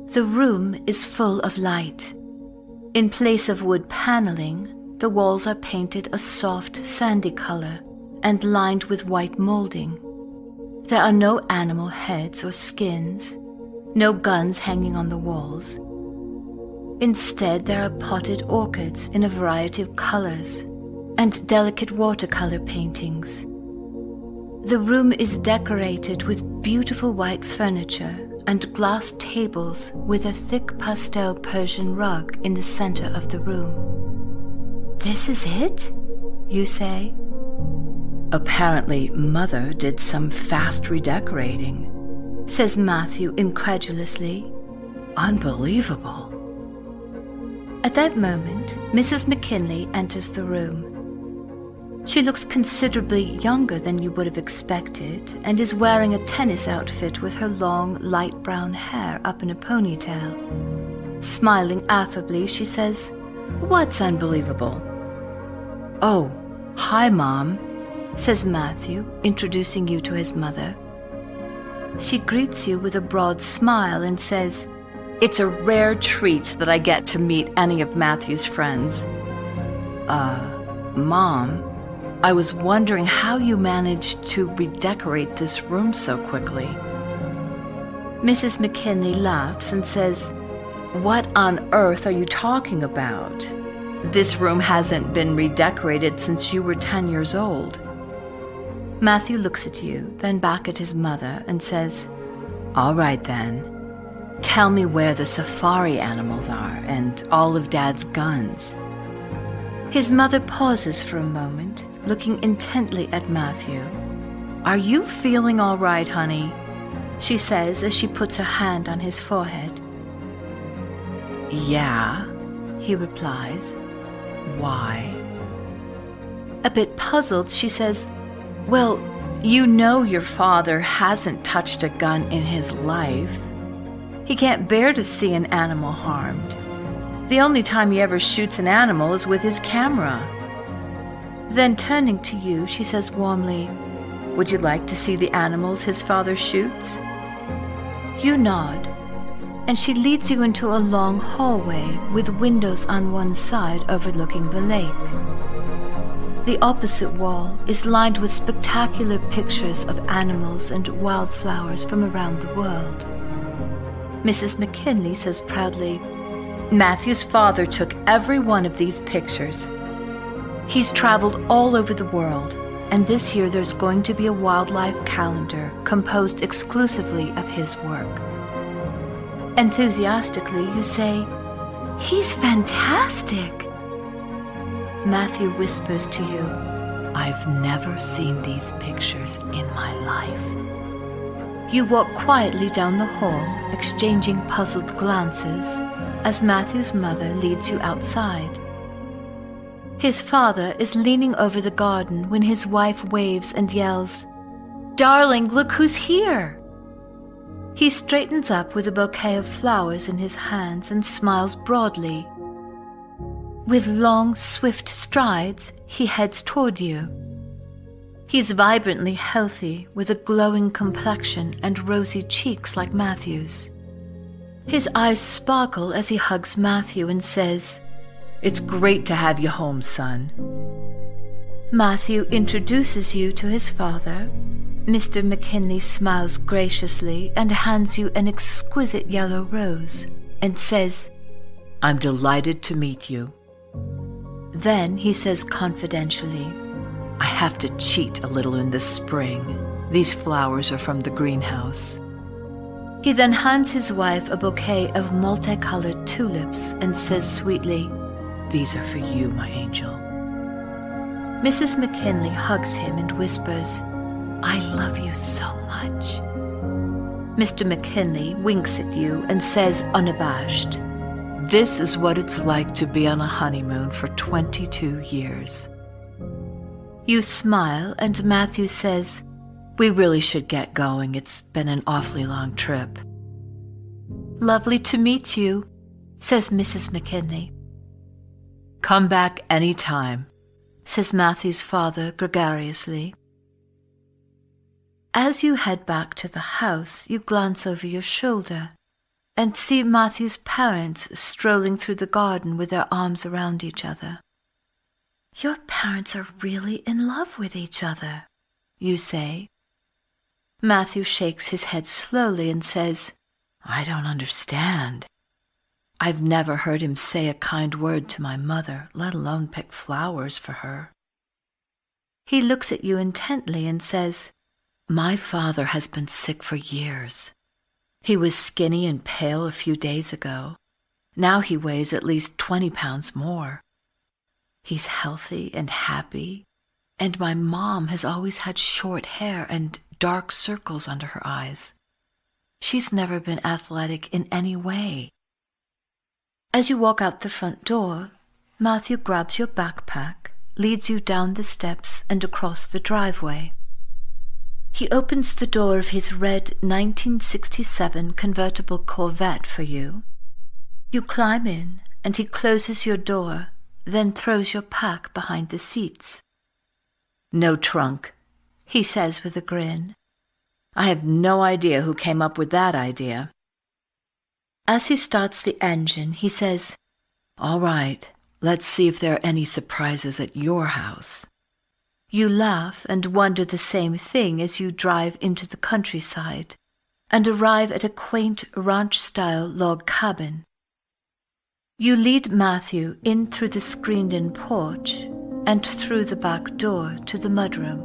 The room is full of light. In place of wood paneling, the walls are painted a soft sandy color and lined with white molding. There are no animal heads or skins, no guns hanging on the walls. Instead, there are potted orchids in a variety of colors and delicate watercolor paintings. The room is decorated with beautiful white furniture and glass tables with a thick pastel Persian rug in the center of the room. "This is it?" you say. "Apparently, Mother did some fast redecorating," says Matthew incredulously. "Unbelievable." At that moment, Mrs. McKinley enters the room. She looks considerably younger than you would have expected and is wearing a tennis outfit with her long, light brown hair up in a ponytail. Smiling affably, she says, "What's unbelievable?" "Oh, hi, Mom," says Matthew, introducing you to his mother. She greets you with a broad smile and says, "It's a rare treat that I get to meet any of Matthew's friends." Mom, I was wondering how you managed to redecorate this room so quickly." Mrs. McKinley laughs and says, "What on earth are you talking about? This room hasn't been redecorated since you were 10 years old." Matthew looks at you, then back at his mother, and says, "All right then. Tell me where the safari animals are and all of Dad's guns." His mother pauses for a moment, looking intently at Matthew. "Are you feeling all right, honey?" she says as she puts her hand on his forehead. "Yeah," he replies. "Why?" A bit puzzled, she says, "Well, you know your father hasn't touched a gun in his life. He can't bear to see an animal harmed. The only time he ever shoots an animal is with his camera." Then turning to you, she says warmly, "Would you like to see the animals his father shoots?" You nod, and she leads you into a long hallway with windows on one side overlooking the lake. The opposite wall is lined with spectacular pictures of animals and wildflowers from around the world. Mrs. McKinley says proudly, "Matthew's father took every one of these pictures. He's traveled all over the world, and this year there's going to be a wildlife calendar composed exclusively of his work." Enthusiastically, you say, "He's fantastic!" Matthew whispers to you, "I've never seen these pictures in my life." You walk quietly down the hall, exchanging puzzled glances, as Matthew's mother leads you outside. His father is leaning over the garden when his wife waves and yells, "Darling, look who's here!" He straightens up with a bouquet of flowers in his hands and smiles broadly. With long, swift strides, he heads toward you. He's vibrantly healthy, with a glowing complexion and rosy cheeks like Matthew's. His eyes sparkle as he hugs Matthew and says, "It's great to have you home, son." Matthew introduces you to his father. Mr. McKinley smiles graciously and hands you an exquisite yellow rose and says, "I'm delighted to meet you." Then he says confidentially, "I have to cheat a little in the spring. These flowers are from the greenhouse." He then hands his wife a bouquet of multicolored tulips and says sweetly, "These are for you, my angel." Mrs. McKinley hugs him and whispers, "I love you so much." Mr. McKinley winks at you and says unabashed, "This is what it's like to be on a honeymoon for 22 years. You smile and Matthew says, "We really should get going. It's been an awfully long trip." "Lovely to meet you," says Mrs. McKinley. "Come back any time," says Matthew's father gregariously. As you head back to the house, you glance over your shoulder and see Matthew's parents strolling through the garden with their arms around each other. "Your parents are really in love with each other," you say. Matthew shakes his head slowly and says, "I don't understand. I've never heard him say a kind word to my mother, let alone pick flowers for her." He looks at you intently and says, "My father has been sick for years. He was skinny and pale a few days ago. Now he weighs at least 20 pounds more. He's healthy and happy, and my mom has always had short hair and dark circles under her eyes. She's never been athletic in any way." As you walk out the front door, Matthew grabs your backpack, leads you down the steps and across the driveway. He opens the door of his red 1967 convertible Corvette for you. You climb in, and he closes your door, then throws your pack behind the seats. "No trunk," he says with a grin. "I have no idea who came up with that idea." As he starts the engine, he says, "All right, let's see if there are any surprises at your house." You laugh and wonder the same thing as you drive into the countryside and arrive at a quaint ranch-style log cabin. You lead Matthew in through the screened-in porch and through the back door to the mudroom.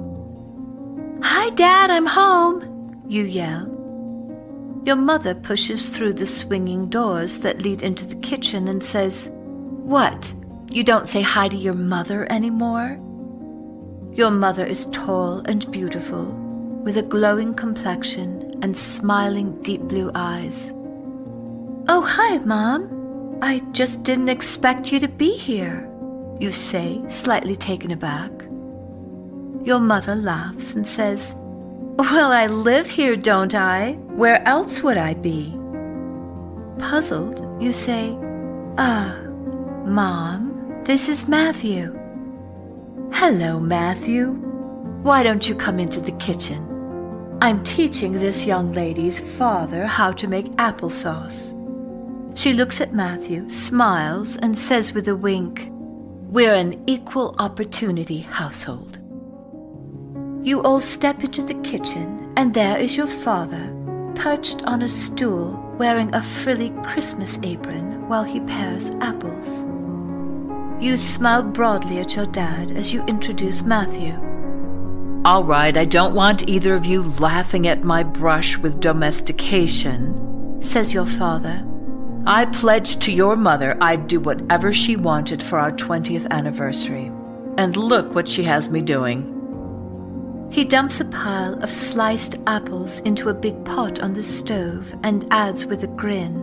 "Hi, Dad, I'm home," you yell. Your mother pushes through the swinging doors that lead into the kitchen and says, "What, you don't say hi to your mother anymore?" Your mother is tall and beautiful, with a glowing complexion and smiling deep blue eyes. "Oh, hi, Mom. I just didn't expect you to be here," you say, slightly taken aback. Your mother laughs and says, "Well, I live here, don't I? Where else would I be?" Puzzled, you say, Mom, this is Matthew." "Hello, Matthew. Why don't you come into the kitchen? I'm teaching this young lady's father how to make applesauce." She looks at Matthew, smiles, and says with a wink, "We're an equal opportunity household." You all step into the kitchen, and there is your father, perched on a stool, wearing a frilly Christmas apron while he pares apples. You smile broadly at your dad as you introduce Matthew. "All right, I don't want either of you laughing at my brush with domestication," says your father. "I pledged to your mother I'd do whatever she wanted for our 20th anniversary. And look what she has me doing." He dumps a pile of sliced apples into a big pot on the stove and adds with a grin,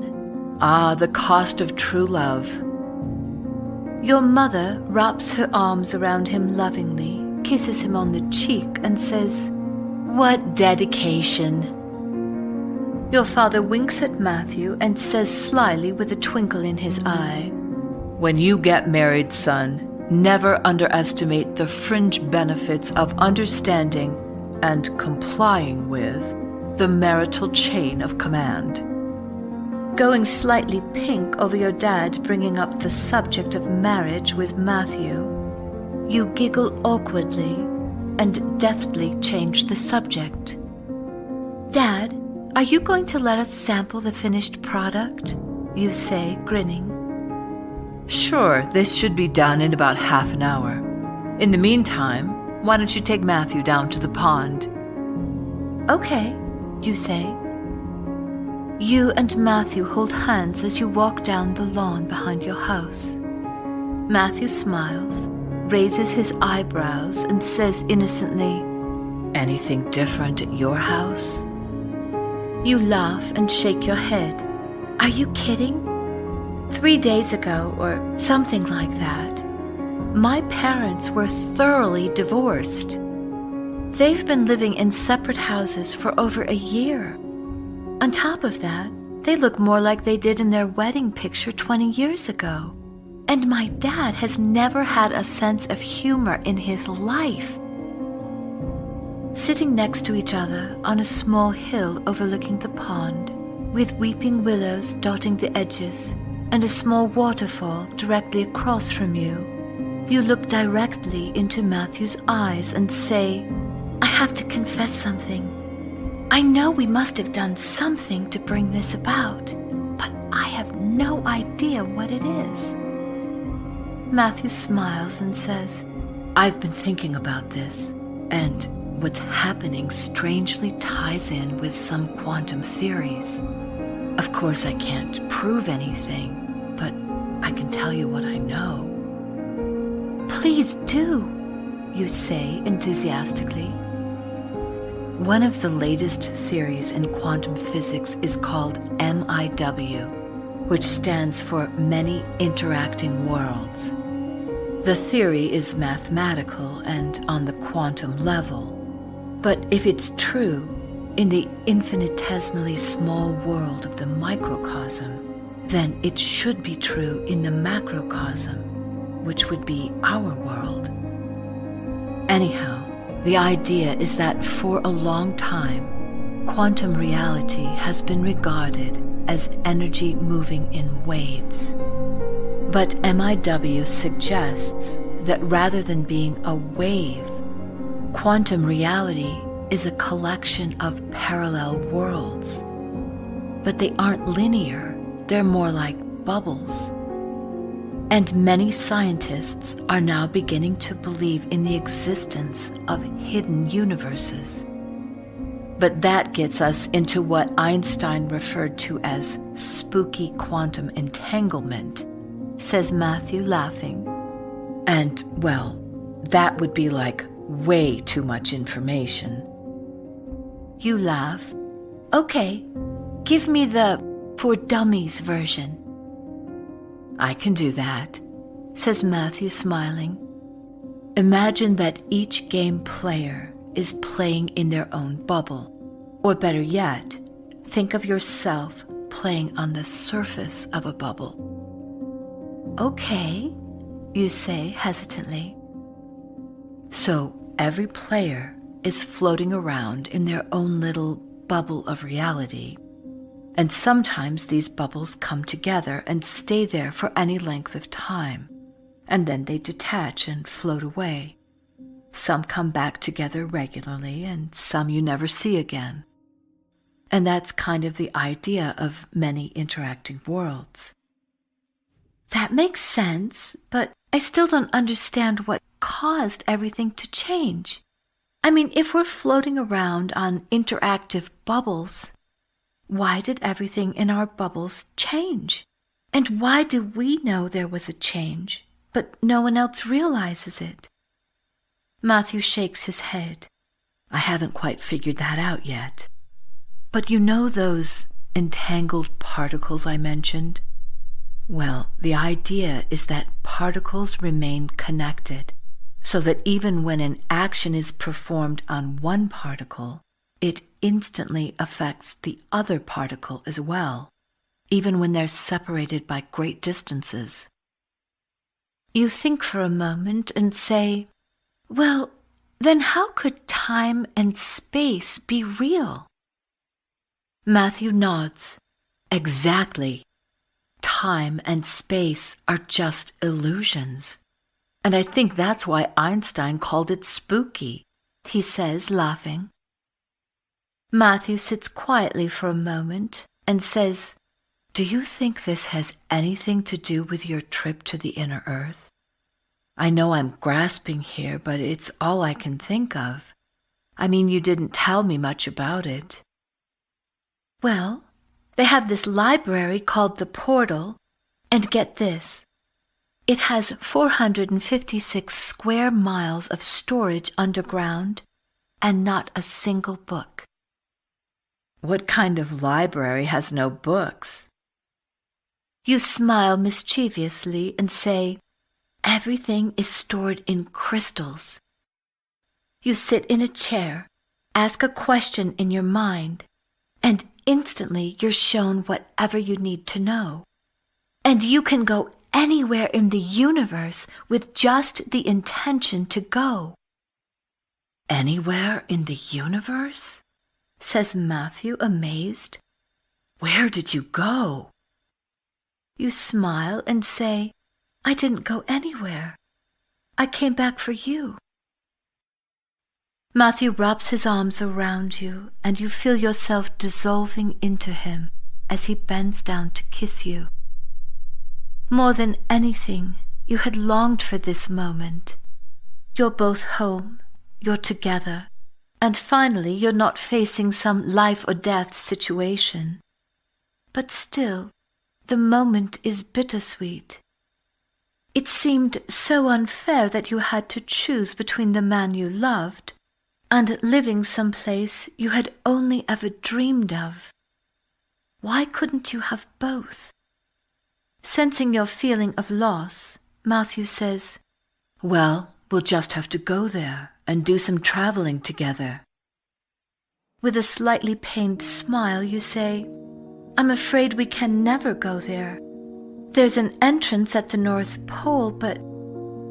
"Ah, the cost of true love." Your mother wraps her arms around him lovingly, kisses him on the cheek, and says, "What dedication." Your father winks at Matthew and says slyly with a twinkle in his eye, "When you get married, son, never underestimate the fringe benefits of understanding and complying with the marital chain of command." Going slightly pink over your dad bringing up the subject of marriage with Matthew, you giggle awkwardly and deftly change the subject. "Dad, are you going to let us sample the finished product?" you say, grinning. "Sure, this should be done in about half an hour. In the meantime, why don't you take Matthew down to the pond?" "Okay," you say. You and Matthew hold hands as you walk down the lawn behind your house. Matthew smiles, raises his eyebrows, and says innocently, "Anything different at your house?" You laugh and shake your head. "Are you kidding? 3 days ago, or something like that, my parents were thoroughly divorced. They've been living in separate houses for over a year. On top of that, they look more like they did in their wedding picture 20 years ago. And my dad has never had a sense of humor in his life." Sitting next to each other on a small hill overlooking the pond, with weeping willows dotting the edges and a small waterfall directly across from you, you look directly into Matthew's eyes and say, "I have to confess something. I know we must have done something to bring this about, but I have no idea what it is." Matthew smiles and says, "I've been thinking about this, and what's happening strangely ties in with some quantum theories. Of course, I can't prove anything, but I can tell you what I know." "Please do," you say enthusiastically. One of the latest theories in quantum physics is called MIW, which stands for Many Interacting Worlds. The theory is mathematical and on the quantum level, but if it's true, in the infinitesimally small world of the microcosm, then it should be true in the macrocosm, which would be our world. Anyhow, the idea is that for a long time, quantum reality has been regarded as energy moving in waves. But MIW suggests that rather than being a wave, quantum reality is a collection of parallel worlds. But they aren't linear, they're more like bubbles. And many scientists are now beginning to believe in the existence of hidden universes. But that gets us into what Einstein referred to as spooky quantum entanglement, says Matthew, laughing. And, well, that would be like way too much information. You laugh. "Okay, give me the for dummies version." "I can do that," says Matthew, smiling. "Imagine that each game player is playing in their own bubble. Or better yet, think of yourself playing on the surface of a bubble." "Okay," you say hesitantly. So every player is floating around in their own little bubble of reality. And sometimes these bubbles come together and stay there for any length of time, and then they detach and float away. Some come back together regularly, and some you never see again. And that's kind of the idea of many interacting worlds. That makes sense, but I still don't understand what caused everything to change. I mean, if we're floating around on interactive bubbles, why did everything in our bubbles change? And why do we know there was a change, but no one else realizes it? Matthew shakes his head. "I haven't quite figured that out yet. But you know those entangled particles I mentioned? Well, the idea is that particles remain connected, so that even when an action is performed on one particle, it instantly affects the other particle as well, even when they're separated by great distances." You think for a moment and say, "Well, then how could time and space be real?" Matthew nods. "Exactly. Time and space are just illusions. And I think that's why Einstein called it spooky," he says, laughing. Matthew sits quietly for a moment and says, "Do you think this has anything to do with your trip to the inner earth? I know I'm grasping here, but it's all I can think of. I mean, you didn't tell me much about it." "Well, they have this library called the Portal, and get this. It has 456 square miles of storage underground and not a single book." "What kind of library has no books?" You smile mischievously and say, "Everything is stored in crystals." You sit in a chair, ask a question in your mind, and instantly you're shown whatever you need to know. And you can go anywhere in the universe with just the intention to go. "Anywhere in the universe?" says Matthew, amazed. Where did you go? You smile and say, I didn't go anywhere. I came back for you. Matthew wraps his arms around you, and you feel yourself dissolving into him as he bends down to kiss you. More than anything, you had longed for this moment. You're both home, you're together, and finally you're not facing some life or death situation. But still, the moment is bittersweet. It seemed so unfair that you had to choose between the man you loved and living someplace you had only ever dreamed of. Why couldn't you have both? Sensing your feeling of loss, Matthew says, Well, we'll just have to go there and do some traveling together. With a slightly pained smile, you say, I'm afraid we can never go there. There's an entrance at the North Pole, but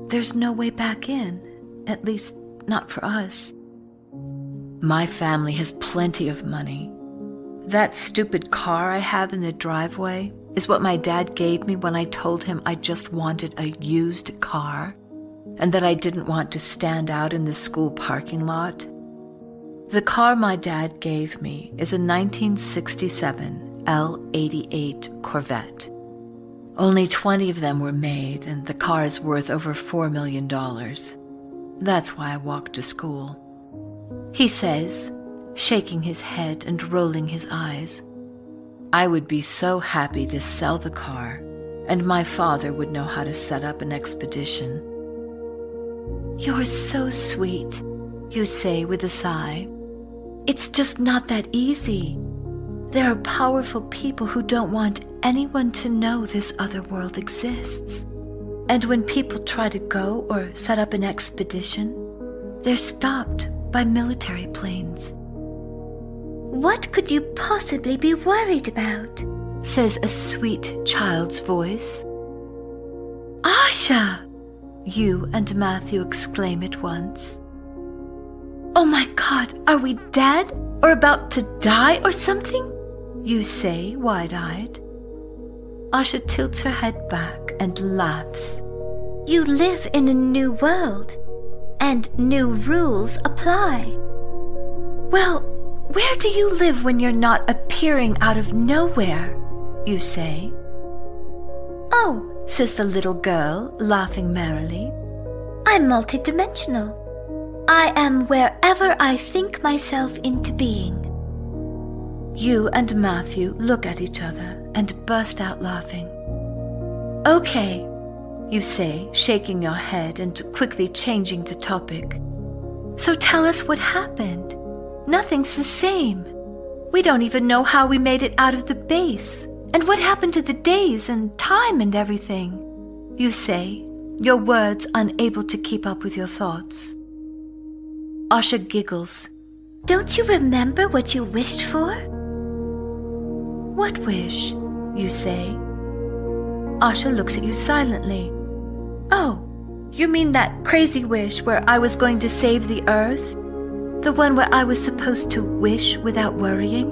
there's no way back in, at least not for us. My family has plenty of money. That stupid car I have in the driveway is what my dad gave me when I told him I just wanted a used car and that I didn't want to stand out in the school parking lot. The car my dad gave me is a 1967 L88 Corvette. Only 20 of them were made, and the car is worth over $4 million. That's why I walked to school. He says, shaking his head and rolling his eyes. I would be so happy to sell the car, and my father would know how to set up an expedition. You're so sweet, you say with a sigh. It's just not that easy. There are powerful people who don't want anyone to know this other world exists. And when people try to go or set up an expedition, they're stopped by military planes. What could you possibly be worried about? Says a sweet child's voice. Asha! You and Matthew exclaim at once. Oh my God, are we dead or about to die or something? You say, wide-eyed. Asha tilts her head back and laughs. You live in a new world, and new rules apply. Well, where do you live when you're not appearing out of nowhere? You say. Oh, says the little girl, laughing merrily. I'm multidimensional. I am wherever I think myself into being. You and Matthew look at each other and burst out laughing. Okay, you say, shaking your head and quickly changing the topic. So tell us what happened. Nothing's the same. We don't even know how we made it out of the base. And what happened to the days and time and everything? You say, your words unable to keep up with your thoughts. Asha giggles. Don't you remember what you wished for? What wish? You say. Asha looks at you silently. Oh, you mean that crazy wish where I was going to save the earth? The one where I was supposed to wish without worrying?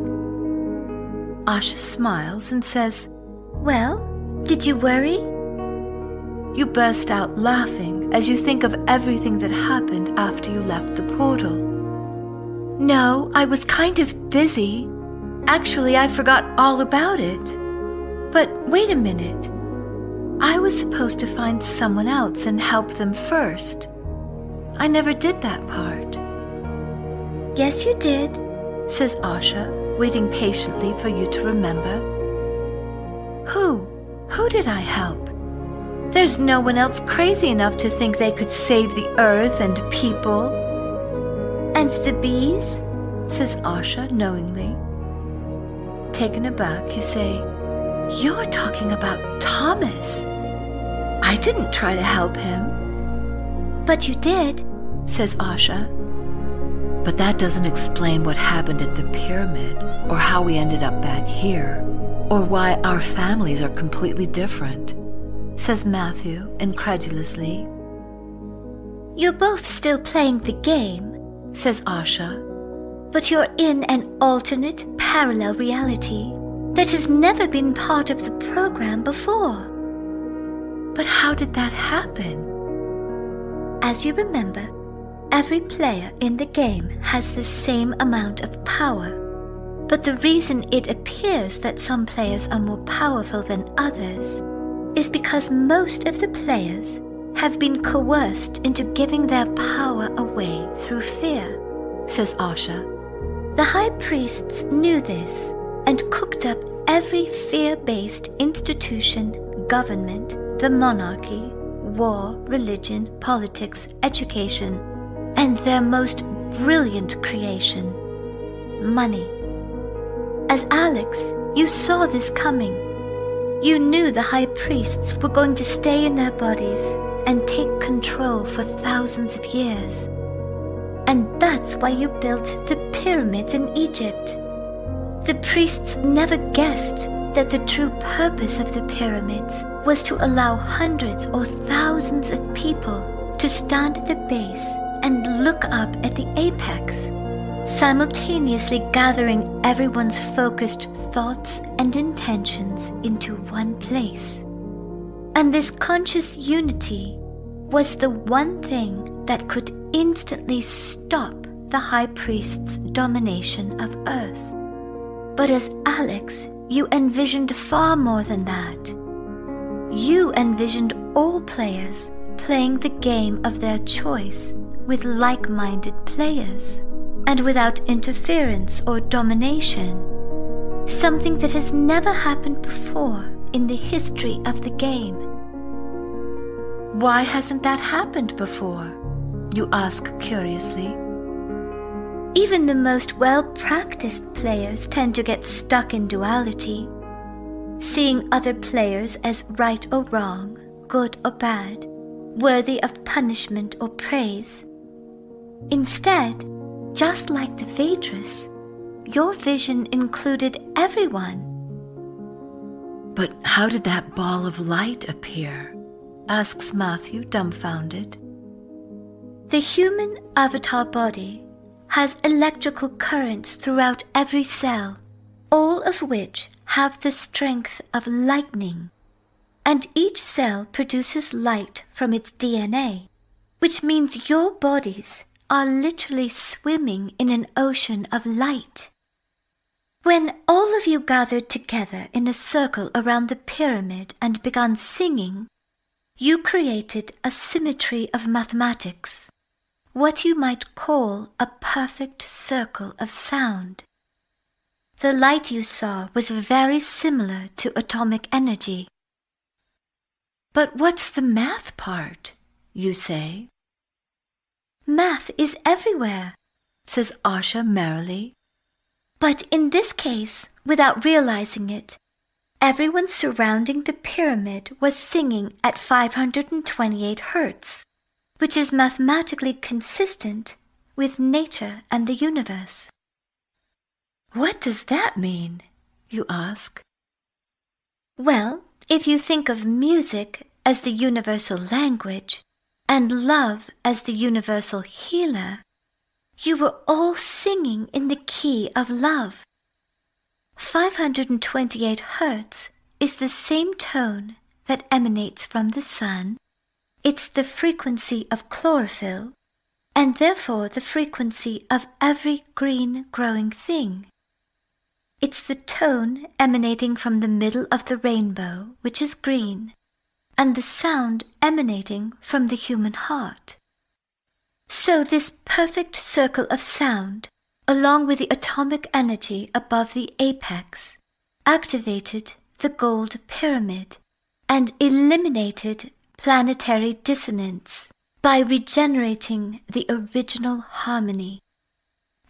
Asha smiles and says, Well, did you worry? You burst out laughing as you think of everything that happened after you left the portal. No, I was kind of busy. Actually, I forgot all about it. But wait a minute. I was supposed to find someone else and help them first. I never did that part. Yes, you did, says Asha, waiting patiently for you to remember. Who did I help? There's no one else crazy enough to think they could save the earth and people. And the bees? Says Asha knowingly. Taken aback, you say, You're talking about Thomas. I didn't try to help him. But you did, says Asha. But that doesn't explain what happened at the pyramid, or how we ended up back here, or why our families are completely different, says Matthew incredulously. You're both still playing the game, says Asha. But you're in an alternate parallel reality, that has never been part of the program before. But how did that happen? As you remember, every player in the game has the same amount of power, but the reason it appears that some players are more powerful than others is because most of the players have been coerced into giving their power away through fear, says Asha. The high priests knew this and cooked up every fear-based institution, government, the monarchy, war, religion, politics, education, and their most brilliant creation, money. As Alex, you saw this coming. You knew the high priests were going to stay in their bodies and take control for thousands of years. And that's why you built the pyramids in Egypt. The priests never guessed that the true purpose of the pyramids was to allow hundreds or thousands of people to stand at the base and look up at the apex, simultaneously gathering everyone's focused thoughts and intentions into one place. And this conscious unity was the one thing that could instantly stop the high priest's domination of Earth. But as Alex, you envisioned far more than that. You envisioned all players playing the game of their choice with like-minded players, and without interference or domination, something that has never happened before in the history of the game. Why hasn't that happened before? You ask curiously. Even the most well-practiced players tend to get stuck in duality, seeing other players as right or wrong, good or bad, worthy of punishment or praise. Instead, just like the Vedras, your vision included everyone. But how did that ball of light appear? Asks Matthew, dumbfounded. The human avatar body has electrical currents throughout every cell, all of which have the strength of lightning. And each cell produces light from its DNA, which means your bodies are literally swimming in an ocean of light. When all of you gathered together in a circle around the pyramid and began singing, you created a symmetry of mathematics, what you might call a perfect circle of sound. The light you saw was very similar to atomic energy. But what's the math part, you say? Math is everywhere, says Asha merrily. But in this case, without realizing it, everyone surrounding the pyramid was singing at 528 hertz, which is mathematically consistent with nature and the universe. What does that mean? You ask. Well, if you think of music as the universal language and love as the universal healer, you were all singing in the key of love. 528 hertz is the same tone that emanates from the sun. It's the frequency of chlorophyll, and therefore the frequency of every green growing thing. It's the tone emanating from the middle of the rainbow, which is green, and the sound emanating from the human heart. So this perfect circle of sound, along with the atomic energy above the apex, activated the gold pyramid and eliminated planetary dissonance by regenerating the original harmony,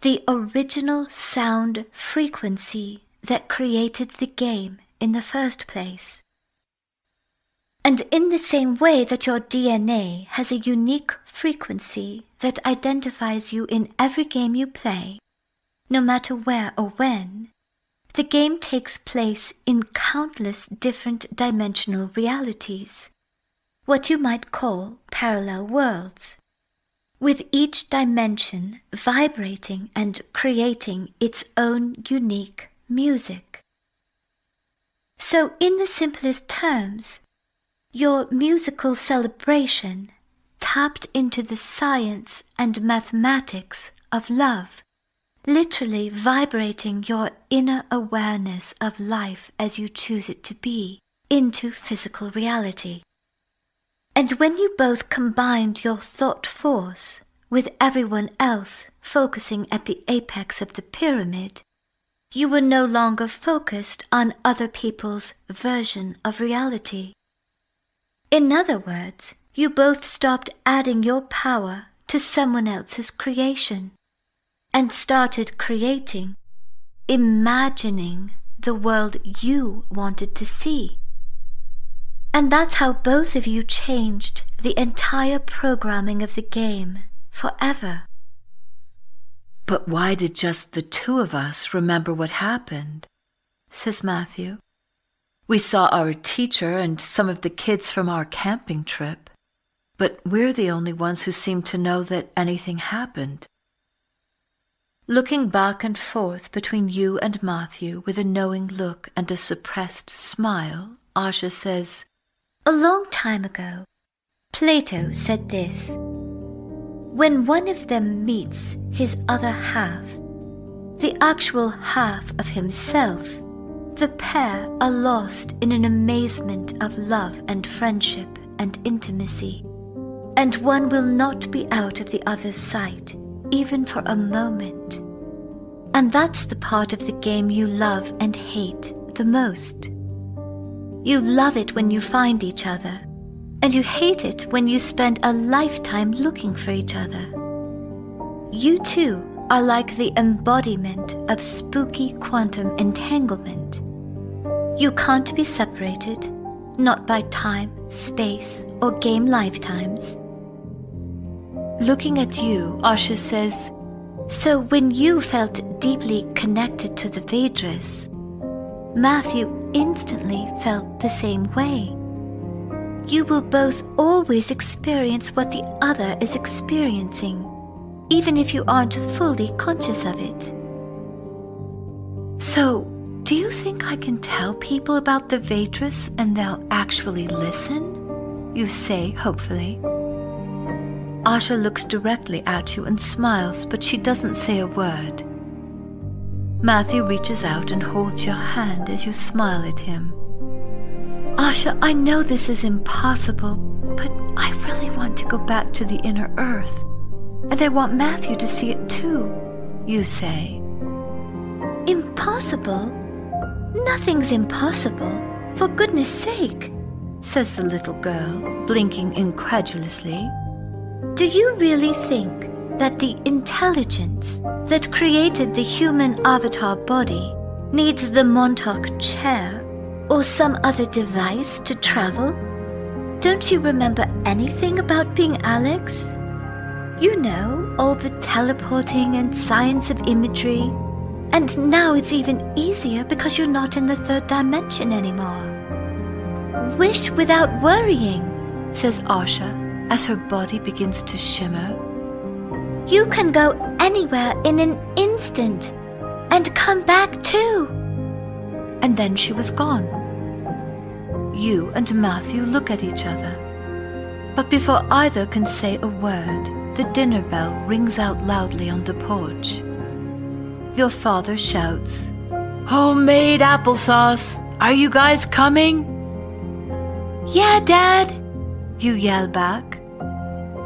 the original sound frequency that created the game in the first place. And in the same way that your DNA has a unique frequency that identifies you in every game you play, no matter where or when, the game takes place in countless different dimensional realities, what you might call parallel worlds, with each dimension vibrating and creating its own unique music. So in the simplest terms, your musical celebration tapped into the science and mathematics of love, literally vibrating your inner awareness of life as you choose it to be into physical reality. And when you both combined your thought force with everyone else focusing at the apex of the pyramid, you were no longer focused on other people's version of reality. In other words, you both stopped adding your power to someone else's creation and started creating, imagining the world you wanted to see. And that's how both of you changed the entire programming of the game forever. But why did just the two of us remember what happened? Says Matthew. We saw our teacher and some of the kids from our camping trip, but we're the only ones who seem to know that anything happened. Looking back and forth between you and Matthew with a knowing look and a suppressed smile, Asha says, A long time ago, Plato said this: when one of them meets his other half, the actual half of himself, the pair are lost in an amazement of love and friendship and intimacy, and one will not be out of the other's sight, even for a moment. And that's the part of the game you love and hate the most. You love it when you find each other, and you hate it when you spend a lifetime looking for each other. You two are like the embodiment of spooky quantum entanglement. You can't be separated, not by time, space, or game lifetimes. Looking at you, Asha says, So when you felt deeply connected to the Vedras, Matthew instantly felt the same way. You will both always experience what the other is experiencing, even if you aren't fully conscious of it. So, do you think I can tell people about the Vedras and they'll actually listen? You say, hopefully. Asha looks directly at you and smiles, but she doesn't say a word. Matthew reaches out and holds your hand as you smile at him. Asha, I know this is impossible, but I really want to go back to the inner earth. And I want Matthew to see it too, you say. Impossible? Nothing's impossible, for goodness sake, says the little girl, blinking incredulously. Do you really think that the intelligence that created the human avatar body needs the Montauk chair or some other device to travel? Don't you remember anything about being Alex? You know, all the teleporting and science of imagery. And now it's even easier because you're not in the third dimension anymore. Wish without worrying, says Asha as her body begins to shimmer. You can go anywhere in an instant and come back too. And then she was gone. You and Matthew look at each other. But before either can say a word, the dinner bell rings out loudly on the porch. Your father shouts, "Homemade applesauce! Are you guys coming?" "Yeah, Dad," you yell back.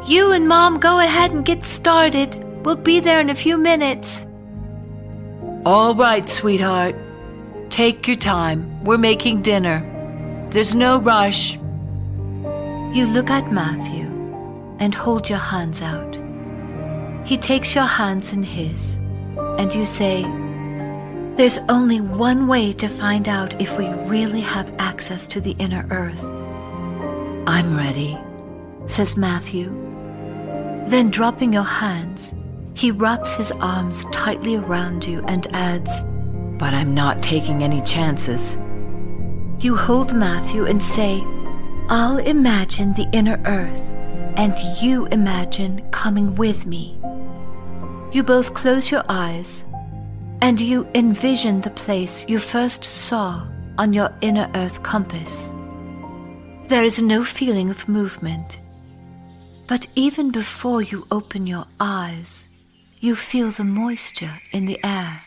"You and Mom go ahead and get started. We'll be there in a few minutes." "All right, sweetheart. Take your time. We're making dinner. There's no rush." You look at Matthew and hold your hands out. He takes your hands in his, and you say, "There's only one way to find out if we really have access to the inner earth." "I'm ready," says Matthew. Then dropping your hands, he wraps his arms tightly around you and adds, "But I'm not taking any chances." You hold Matthew and say, "I'll imagine the inner earth, and you imagine coming with me." You both close your eyes, and you envision the place you first saw on your inner earth compass. There is no feeling of movement, but even before you open your eyes, you feel the moisture in the air.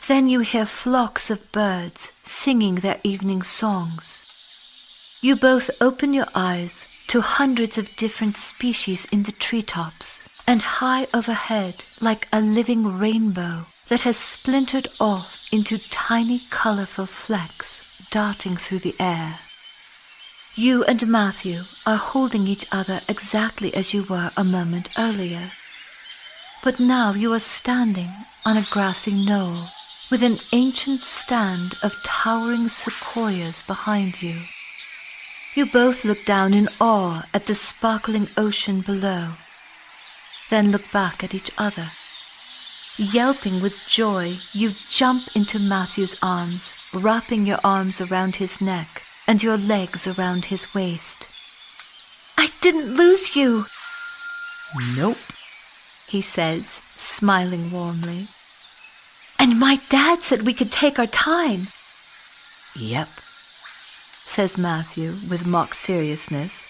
Then you hear flocks of birds singing their evening songs. You both open your eyes to hundreds of different species in the treetops, and high overhead like a living rainbow that has splintered off into tiny colorful flecks darting through the air. You and Matthew are holding each other exactly as you were a moment earlier. But now you are standing on a grassy knoll with an ancient stand of towering sequoias behind you. You both look down in awe at the sparkling ocean below, then look back at each other. Yelping with joy, you jump into Matthew's arms, wrapping your arms around his neck and your legs around his waist. "I didn't lose you!" Nope, he says, smiling warmly. "And my dad said we could take our time." Yep, says Matthew with mock seriousness.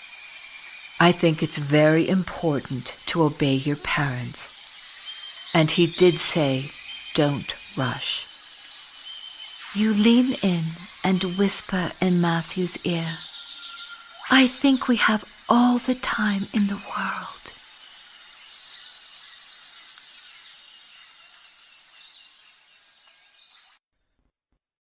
"I think it's very important to obey your parents. And he did say, don't rush." You lean in and whisper in Matthew's ear, "I think we have all the time in the world."